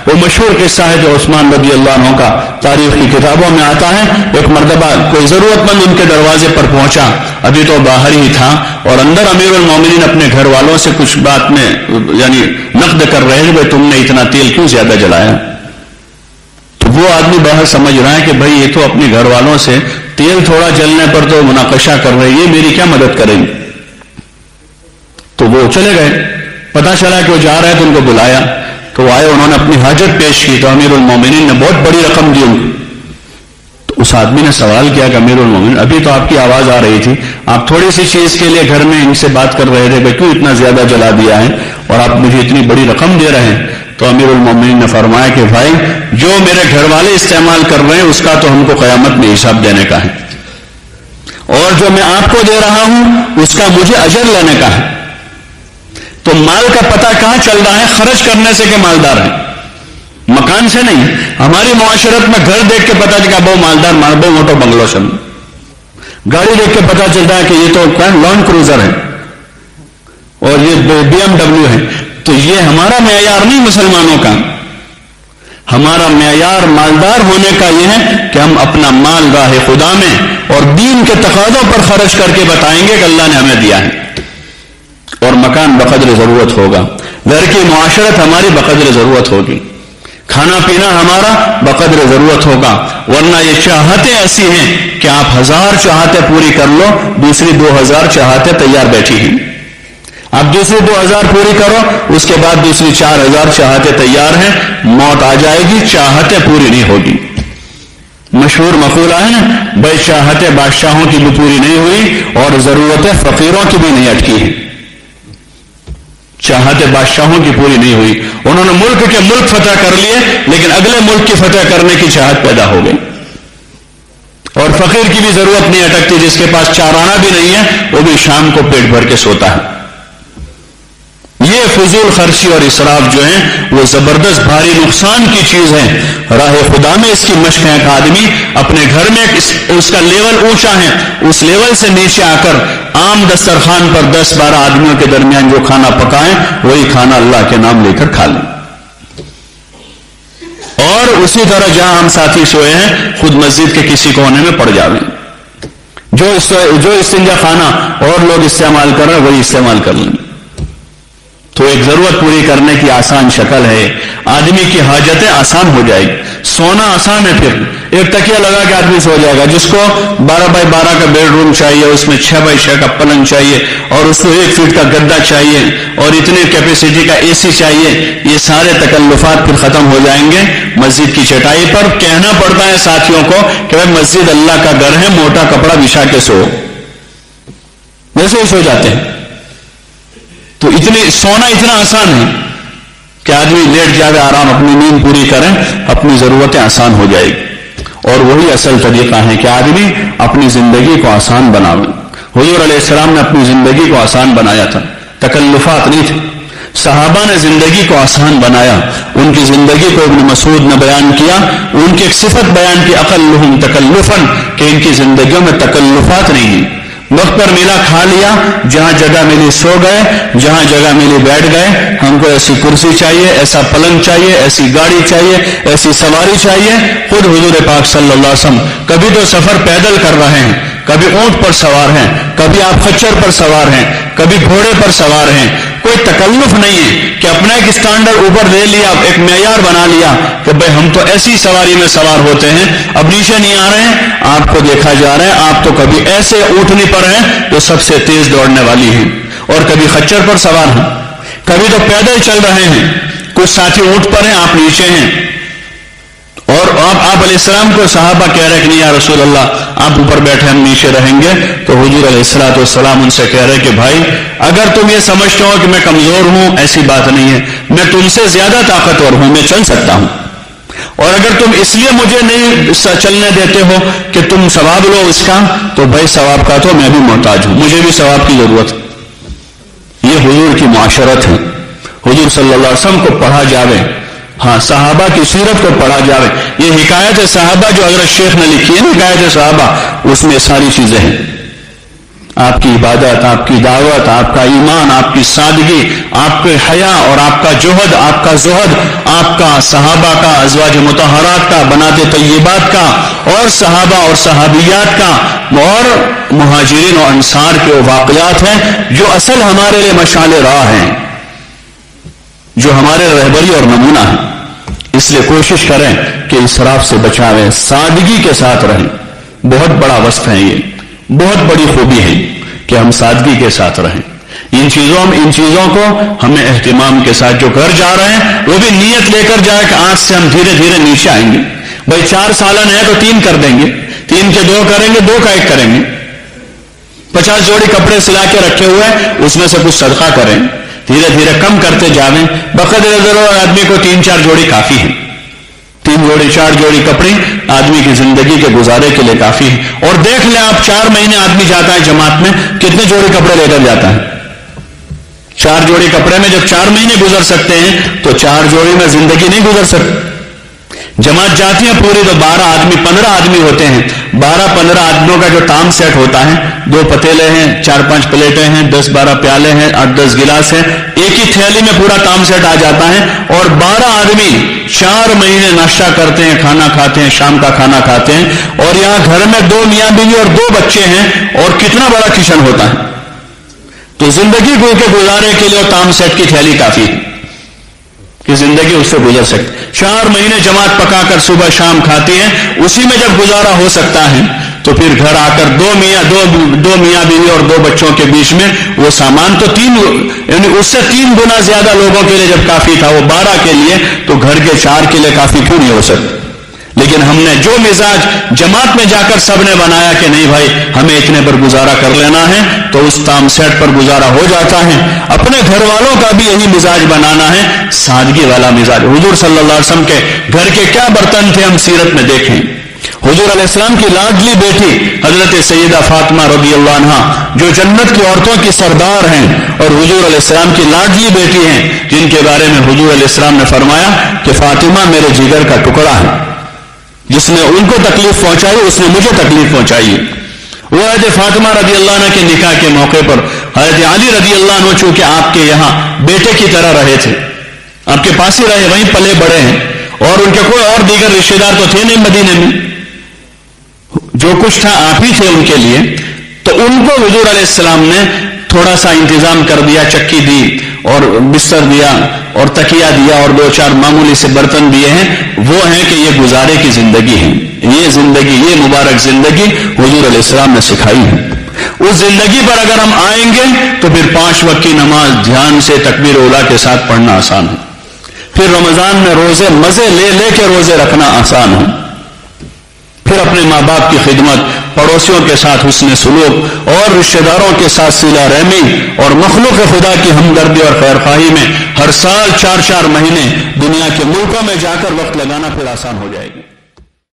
وہ مشہور قصہ ہے جو عثمان رضی اللہ عنہ کا تاریخ کی کتابوں میں آتا ہے. ایک مرتبہ کوئی ضرورت مند ان کے دروازے پر پہنچا، ابھی تو باہر ہی تھا، اور اندر امیر المومنین اپنے گھر والوں سے کچھ بات میں یعنی نقد کر رہے ہیں کہ تم نے اتنا تیل کیوں زیادہ جلایا. تو وہ آدمی باہر سمجھ رہا ہے کہ بھائی یہ تو اپنے گھر والوں سے تیل تھوڑا جلنے پر تو مناقشہ کر رہے ہیں، یہ میری کیا مدد کریں گے. تو وہ چلے گئے. پتا چلا کہ وہ جا رہے ہیں تو ان کو بلایا، تو وہ آئے، انہوں نے اپنی حاجت پیش کی تو امیر المومنین نے بہت بڑی رقم دی ان کو. تو اس آدمی نے سوال کیا کہ امیر المومنین ابھی تو آپ کی آواز آ رہی تھی، آپ تھوڑی سی چیز کے لیے گھر میں ان سے بات کر رہے تھے، کیوں اتنا زیادہ جلا دیا ہے اور آپ مجھے اتنی بڑی رقم دے رہے ہیں. تو امیر المومنین نے فرمایا کہ بھائی جو میرے گھر والے استعمال کر رہے ہیں اس کا تو ہم کو قیامت میں حساب دینے کا ہے، اور جو میں آپ کو دے رہا ہوں اس کا مجھے اجر لینے کا ہے. تو مال کا پتہ کہاں چل رہا ہے؟ خرچ کرنے سے کہ مالدار ہیں، مکان سے نہیں. ہماری معاشرت میں گھر دیکھ کے پتہ چلا بہت مالدار، بہت موٹو بنگلو سن. گاڑی دیکھ کے پتہ چلتا ہے کہ یہ تو لانڈ کروزر ہے اور یہ BMW ہے. تو یہ ہمارا معیار نہیں مسلمانوں کا. ہمارا معیار مالدار ہونے کا یہ ہے کہ ہم اپنا مال راہ خدا میں اور دین کے تقاضوں پر خرچ کر کے بتائیں گے کہ اللہ نے ہمیں دیا ہے. اور مکان بقدر ضرورت ہوگا، گھر کی معاشرت ہماری بقدر ضرورت ہوگی، کھانا پینا ہمارا بقدر ضرورت ہوگا. ورنہ یہ چاہتیں ایسی ہیں کہ آپ 1000 چاہتیں پوری کر لو، دوسری 2000 چاہتیں تیار بیٹھی ہیں. آپ دوسری 2000 پوری کرو، اس کے بعد دوسری 4000 چاہتیں تیار ہیں. موت آ جائے گی، چاہتیں پوری نہیں ہوگی. مشہور مقولہ ہے نا، بے چاہتیں بادشاہوں کی بھی پوری نہیں ہوئی اور ضرورتیں فقیروں کی بھی نہیں اٹکی ہیں. چاہتیں بادشاہوں کی پوری نہیں ہوئی، انہوں نے ملک فتح کر لیے لیکن اگلے ملک کی فتح کرنے کی چاہت پیدا ہو گئی. اور فقیر کی بھی ضرورت نہیں اٹکتی، جس کے پاس 4 آنا بھی نہیں ہے وہ بھی شام کو پیٹ بھر کے سوتا ہے. یہ فضول خرچی اور اسراف جو ہیں وہ زبردست بھاری نقصان کی چیز ہے. راہ خدا میں اس کی مشق ہے کہ آدمی اپنے گھر میں اس کا لیول اونچا ہے، اس لیول سے نیچے آ کر عام دسترخوان پر 10-12 آدمیوں کے درمیان جو کھانا پکائیں وہی کھانا اللہ کے نام لے کر کھا لیں. اور اسی طرح جہاں ہم ساتھی سوئے ہیں خود مسجد کے کسی کونے میں پڑ جاویں. جو استنجا خانہ اور لوگ استعمال کر رہے ہیں وہی استعمال کر لیں. تو ایک ضرورت پوری کرنے کی آسان شکل ہے، آدمی کی حاجتیں آسان ہو جائے گی. سونا آسان ہے، پھر ایک تکیہ لگا کے آدمی سو جائے گا. جس کو 12x12 کا بیڈ روم چاہیے، اس میں 6x6 کا پلنگ چاہیے اور اس کو 1 فٹ کا گدا چاہیے اور اتنے کیپیسٹی کا AC چاہیے، یہ سارے تکلفات پھر ختم ہو جائیں گے مسجد کی چٹائی پر. کہنا پڑتا ہے ساتھیوں کو کہ بھائی مسجد اللہ کا گھر ہے، موٹا کپڑا بچھا کے سو، ویسے ہی سو جاتے ہیں. تو سونا اتنا آسان ہے کہ آدمی لیٹ جاوے، آرام اپنی نیند پوری کریں، اپنی ضرورتیں آسان ہو جائے گی. اور وہی اصل طریقہ ہے کہ آدمی اپنی زندگی کو آسان بناوے. حضور علیہ السلام نے اپنی زندگی کو آسان بنایا تھا، تکلفات نہیں تھے. صحابہ نے زندگی کو آسان بنایا. ان کی زندگی کو ابن مسعود نے بیان کیا، ان کی ایک صفت بیان کی، اقلہم تکلفاً، کہ ان کی زندگیوں میں تکلفات نہیں ہیں. وقت پر ملا کھا لیا، جہاں جگہ ملی سو گئے، جہاں جگہ ملی بیٹھ گئے. ہم کو ایسی کرسی چاہیے، ایسا پلنگ چاہیے، ایسی گاڑی چاہیے، ایسی سواری چاہیے. خود حضور پاک صلی اللہ علیہ وسلم کبھی تو سفر پیدل کر رہے ہیں، کبھی اونٹ پر سوار ہیں، کبھی آپ خچر پر سوار ہیں، کبھی گھوڑے پر سوار ہیں. کوئی تکلف نہیں ہے کہ اپنا ایک اسٹینڈرڈ اوپر لے لیا، ایک معیار بنا لیا کہ بھئی ہم تو ایسی سواری میں سوار ہوتے ہیں، اب نیچے نہیں آ رہے ہیں، آپ کو دیکھا جا رہا ہے آپ تو کبھی ایسے اونٹنی پر ہیں جو سب سے تیز دوڑنے والی ہیں، اور کبھی خچر پر سوار ہیں، کبھی تو پیدل چل رہے ہیں. کچھ ساتھی اونٹ پر ہیں، آپ نیچے ہیں. اور آپ علیہ السلام کو صحابہ کہہ رہے کہ نہیں یا رسول اللہ آپ اوپر بیٹھے ہم نیچے رہیں گے. تو حضور علیہ السلام ان سے کہہ رہے کہ بھائی اگر تم یہ سمجھتے ہو کہ میں کمزور ہوں، ایسی بات نہیں ہے، میں تم سے زیادہ طاقتور ہوں، میں چل سکتا ہوں. اور اگر تم اس لیے مجھے نہیں چلنے دیتے ہو کہ تم ثواب لو اس کا، تو بھائی ثواب کا تو میں بھی محتاج ہوں، مجھے بھی ثواب کی ضرورت. یہ حضور کی معاشرت ہے. حضور صلی اللہ علیہ وسلم کو پڑھا جاوے، ہاں صحابہ کی سیرت کو پڑھا جاوے. یہ حکایت صحابہ جو حضرت شیخ نے لکھی ہے نا، حکایت صحابہ، اس میں ساری چیزیں ہیں. آپ کی عبادت، آپ کی دعوت، آپ کا ایمان، آپ کی سادگی، آپ کے حیا اور آپ کا جوہد، آپ کا زہد، آپ کا صحابہ کا، ازواج مطہرات کا، بنات طیبات کا، اور صحابہ اور صحابیات کا، اور مہاجرین و انصار کے وہ واقعات ہیں جو اصل ہمارے لیے مشعل راہ ہیں، جو ہمارے رہبری اور نمونہ ہیں۔ اس لیے کوشش کریں کہ اسراف سے بچاویں، سادگی کے ساتھ رہیں۔ بہت بڑا وصف ہے یہ، بہت بڑی خوبی ہے کہ ہم سادگی کے ساتھ رہیں۔ ان چیزوں کو ہمیں اہتمام کے ساتھ، جو گھر جا رہے ہیں وہ بھی نیت لے کر جائے کہ آج سے ہم دھیرے دھیرے نیچے آئیں گے۔ بھائی 4 سالن ہے تو 3 کر دیں گے، 3 کے 2 کریں گے، 2 کا 1 کریں گے۔ 50 جوڑی کپڑے سلا کے رکھے ہوئے اس میں سے کچھ صدقہ کریں، دھیرے دھیرے کم کرتے جاویں۔ بقدر ضرورت آدمی کو 3-4 جوڑی کافی ہے، 3 جوڑی 4 جوڑی کپڑے آدمی کی زندگی کے گزارے کے لیے کافی ہے۔ اور دیکھ لیں آپ 4 مہینے آدمی جاتا ہے جماعت میں، کتنے جوڑی کپڑے لے کر جاتا ہے؟ 4 جوڑی کپڑے میں جب 4 مہینے گزر سکتے ہیں تو 4 جوڑی میں زندگی نہیں گزر سکتی۔ جماعت جاتی ہے پوری تو 12 آدمی 15 آدمی ہوتے ہیں، 12-15 آدمیوں کا جو تام سیٹ ہوتا ہے، 2 پتیلے ہیں، 4-5 پلیٹیں ہیں، 10-12 پیالے ہیں، 8-10 گلاس ہیں، ایک ہی تھیلی میں پورا تام سیٹ آ جاتا ہے۔ اور 12 آدمی 4 مہینے ناشتہ کرتے ہیں، کھانا کھاتے ہیں، شام کا کھانا کھاتے ہیں، اور یہاں گھر میں 2 میاں بیوی اور 2 بچے ہیں، اور کتنا بڑا کچن ہوتا ہے۔ تو زندگی کو کے گزارے کے لیے تام سیٹ کی تھیلی کافی ہے کہ زندگی اس سے گزر سکتی۔ 4 مہینے جماعت پکا کر صبح شام کھاتی ہے، اسی میں جب گزارا ہو سکتا ہے تو پھر گھر آ کر 2 میاں بیوی اور 2 بچوں کے بیچ میں وہ سامان تو 3 یعنی اس سے 3 گنا زیادہ لوگوں کے لیے جب کافی تھا، وہ 12 کے لیے، تو گھر کے 4 کے لیے کافی کیوں نہیں ہو سکتا؟ لیکن ہم نے جو مزاج جماعت میں جا کر سب نے بنایا کہ نہیں بھائی ہمیں اتنے پر گزارا کر لینا ہے، تو اس تام سیٹ پر گزارا ہو جاتا ہے۔ اپنے گھر والوں کا بھی یہی مزاج بنانا ہے، سادگی والا مزاج۔ حضور صلی اللہ علیہ وسلم کے گھر کے کیا برتن تھے، ہم سیرت میں دیکھیں۔ حضور علیہ السلام کی لاڈلی بیٹی حضرت سیدہ فاطمہ رضی اللہ عنہا، جو جنت کی عورتوں کی سردار ہیں اور حضور علیہ السلام کی لاڈلی بیٹی ہیں، جن کے بارے میں حضور علیہ السلام نے فرمایا کہ فاطمہ میرے جگر کا ٹکڑا ہے، جس نے ان کو تکلیف پہنچائی اس نے مجھے تکلیف پہنچائی۔ وہ حضرت فاطمہ رضی اللہ عنہ کے نکاح کے موقع پر حضرت علی رضی اللہ عنہ چونکہ آپ کے یہاں بیٹے کی طرح رہے تھے، آپ کے پاس ہی رہے، وہیں پلے بڑے ہیں، اور ان کے کوئی اور دیگر رشتے دار تو تھے نہیں مدینے میں، جو کچھ تھا آپ ہی تھے ان کے لیے، تو ان کو حضور علیہ السلام نے تھوڑا سا انتظام کر دیا، چکی دی اور بستر دیا اور تکیہ دیا اور 2-4 معمولی سے برتن دیے ہیں۔ وہ ہیں کہ یہ گزارے کی زندگی ہے، یہ زندگی، یہ مبارک زندگی حضور علیہ السلام نے سکھائی ہے۔ اس زندگی پر اگر ہم آئیں گے تو پھر 5 وقت کی نماز دھیان سے تکبیر اولیٰ کے ساتھ پڑھنا آسان ہے، پھر رمضان میں روزے مزے لے لے کے روزے رکھنا آسان ہے، پھر اپنے ماں باپ کی خدمت، پڑوسیوں کے ساتھ حسن سلوک اور رشتہ داروں کے ساتھ صلہ رحمی اور مخلوق خدا کی ہمدردی اور خیرخواہی میں ہر سال 4-4 مہینے دنیا کے ملکوں میں جا کر وقت لگانا پھر آسان ہو جائے گی۔